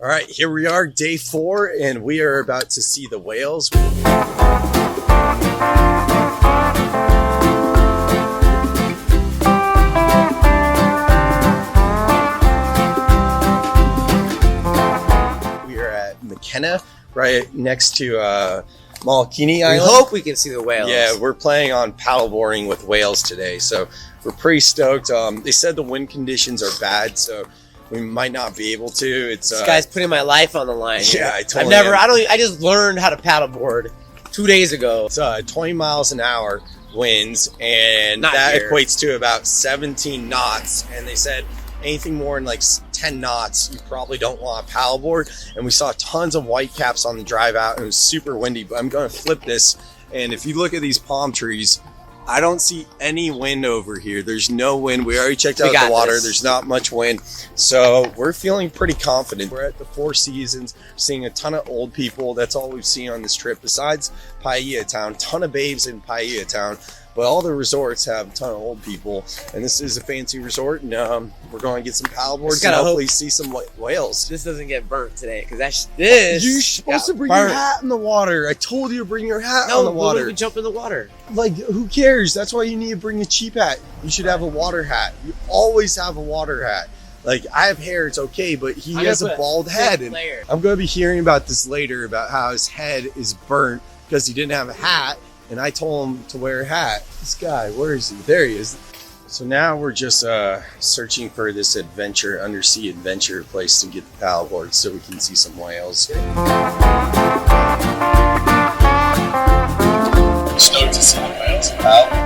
All right, here we are, day 4, and we are about to see the whales. We are at Makena, right next to Maui Island. We hope we can see the whales. Yeah, we're planning on paddleboarding with whales today, so we're pretty stoked. They said the wind conditions are bad, so we might not be able to. It's this guy's putting my life on the line. Yeah, I totally am. I just learned how to paddleboard 2 days ago. It's 20 miles an hour winds, and that equates to about 17 knots. And they said anything more than like 10 knots, you probably don't want to paddleboard. And we saw tons of whitecaps on the drive out, and it was super windy. But I'm going to flip this, and if you look at these palm trees, I don't see any wind over here. There's no wind. We already checked out the water. There's not much wind. So we're feeling pretty confident. We're at the Four Seasons, seeing a ton of old people. That's all we've seen on this trip. Besides Paia Town, ton of babes in Paia Town. But all the resorts have a ton of old people. And this is a fancy resort. And we're going to get some paddleboards and hopefully see some whales. This doesn't get burnt today, because this you're supposed to bring your hat in the water. I told you to bring your hat on the water. No, we jump in the water. Like, who cares? That's why you need to bring a cheap hat. You should have a water hat. You always have a water hat. Like, I have hair, it's okay, but he has a bald head. And I'm going to be hearing about this later, about how his head is burnt because he didn't have a hat. And I told him to wear a hat. This guy, where is he? There he is. So now we're just searching for this undersea adventure place to get the paddleboard so we can see some whales. Stoked to see the whales and paddle.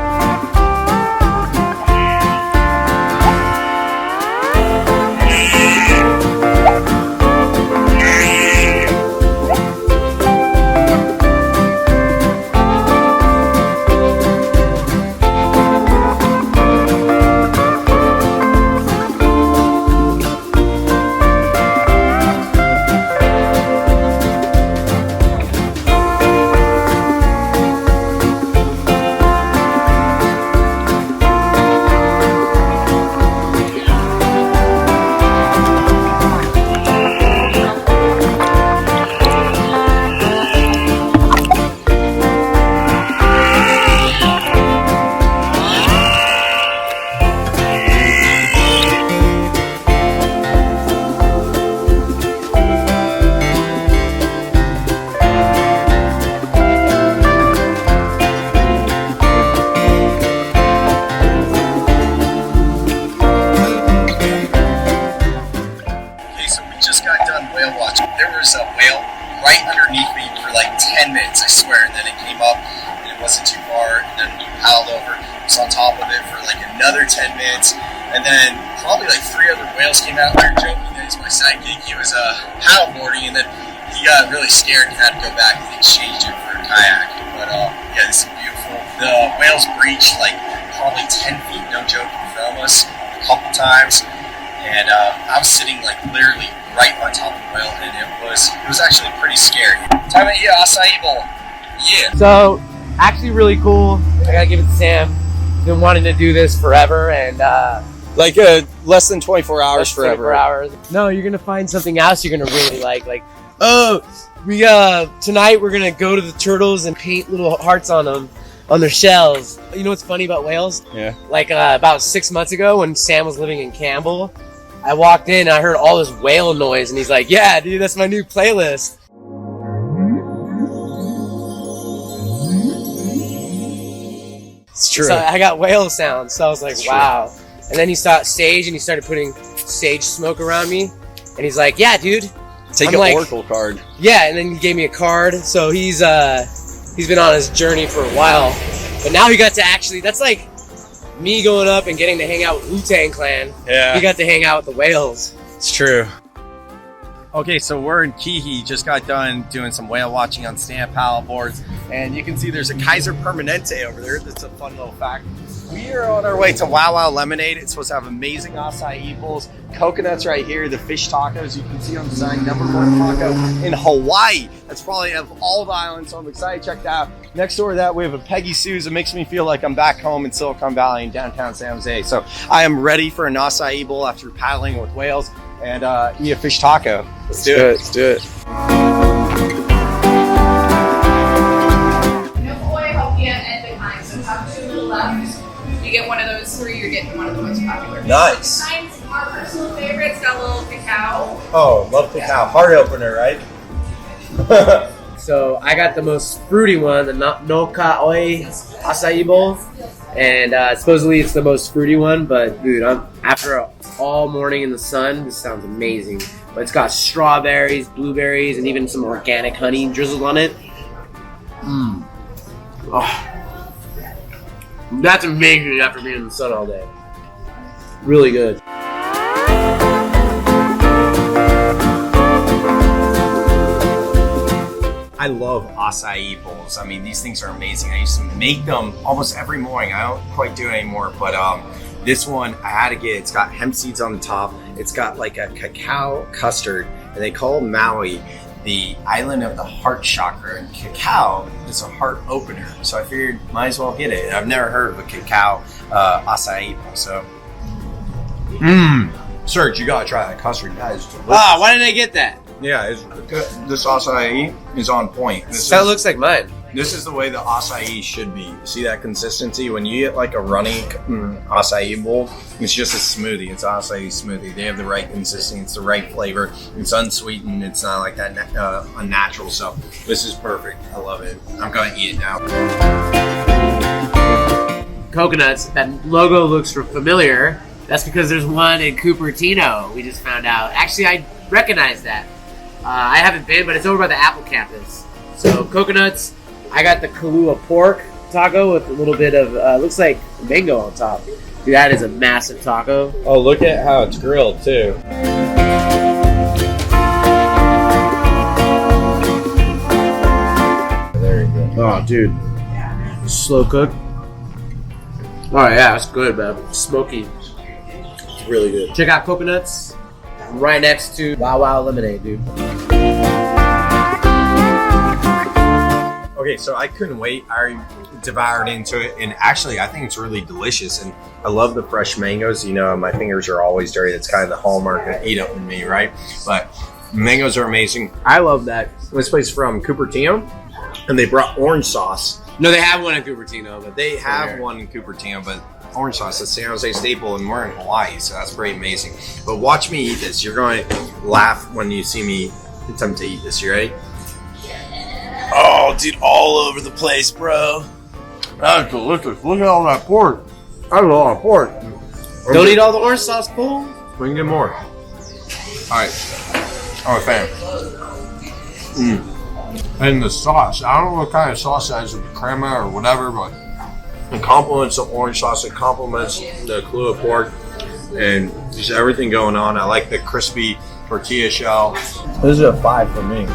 On top of it for like another 10 minutes, and then probably like 3 other whales came out. We were joking that he's my sidekick. He was paddleboarding, and then he got really scared and had to go back and exchange it for a kayak. But yeah, this is beautiful. The whales breached like probably 10 feet, no joke, from us a couple times, and I was sitting like literally right on top of the whale, and it was actually pretty scary. Time to eat Açaí Bowl. Yeah. So actually really cool. I gotta give it to Sam. Been wanting to do this forever, and like less than 24 hours forever. 24 hours. No, you're gonna find something else you're gonna really like we tonight we're gonna go to the turtles and paint little hearts on them, on their shells. You know what's funny about whales? Yeah. Like about 6 months ago when Sam was living in Campbell, I walked in and I heard all this whale noise, and he's like, yeah dude, that's my new playlist. It's true. So I got whale sounds, so I was like, wow. And then he started putting sage smoke around me, and he's like, yeah dude, take an Oracle card. Yeah, and then he gave me a card. So he's been on his journey for a while, but now he got to actually, that's like me going up and getting to hang out with Wu-Tang Clan. Yeah, he got to hang out with the whales. It's true. Okay, so we're in Kihei, just got done doing some whale watching on stand paddleboards, and you can see there's a Kaiser Permanente over there. That's a fun little fact. We are on our way to Wow Wow Lemonade. It's supposed to have amazing Açaí Bowls, coconuts right here, the fish tacos you can see on the sign, #1 taco in Hawaii. That's probably of all the islands, so I'm excited to check that out. Next door to that, we have a Peggy Sue's. It makes me feel like I'm back home in Silicon Valley in downtown San Jose. So I am ready for an Açaí Bowl after paddling with whales. and eat a fish taco. Let's do it. Let's do it. No Hawaii Hawaiian and behind, so have 2 little left. You get one of those 3, you're getting one of the most popular. Nice. Behinds, our personal favorites, got a little cacao. Oh, love cacao. Heart opener, right? So I got the most fruity one, the no Kaoi Açaí Bowl. And supposedly it's the most fruity one, but dude, after all morning in the sun, this sounds amazing. But it's got strawberries, blueberries, and even some organic honey drizzled on it. Mmm. Oh. That's amazing after being in the sun all day. Really good. I love acai bowls. I mean, these things are amazing. I used to make them almost every morning. I don't quite do it anymore, but this one I had to get. It's got hemp seeds on the top. It's got like a cacao custard, and they call Maui the island of the heart chakra, and cacao is a heart opener. So I figured might as well get it. I've never heard of a cacao acai bowl, so. Serg, you gotta try that custard. That is delicious. Ah, why didn't I get that? Yeah, this acai is on point. That looks like mine. This is the way the acai should be. See that consistency? When you get like a runny acai bowl, it's just a smoothie. It's acai smoothie. They have the right consistency. It's the right flavor. It's unsweetened. It's not like that unnatural stuff. This is perfect. I love it. I'm gonna eat it now. Coconuts. That logo looks familiar. That's because there's one in Cupertino. We just found out. Actually, I recognize that. I haven't been, but it's over by the Apple campus. So coconuts. I got the Kahlua pork taco with a little bit of looks like mango on top. Dude, that is a massive taco. Oh, look at how it's grilled too. There you go. Oh, dude, slow cook. Oh yeah, that's good, man. Smoky. It's really good. Check out coconuts. Right next to Wow Wow Lemonade, dude. Okay, so I couldn't wait. I devoured into it, and actually, I think it's really delicious. And I love the fresh mangoes. You know, my fingers are always dirty. That's kind of the hallmark of EatUp in me, right? But mangoes are amazing. I love that. This place is from Cupertino, and they brought orange sauce. No, they have one in Cupertino, but They have one in Cupertino, but orange sauce, that's San Jose staple, and we're in Hawaii, so that's pretty amazing. But watch me eat this. You're going to laugh when you see me attempt to eat this. You ready? oh, dude, all over the place, bro. That's delicious. Look at all that pork. That's a lot of pork. Don't eat all the orange sauce, fool. We can get more. All right. I'm a fan. And the sauce. I don't know what kind of sauce that is, with crema or whatever, but it complements the orange sauce. It complements the Kahlua pork, and just everything going on. I like the crispy tortilla shell. This is a 5 for me.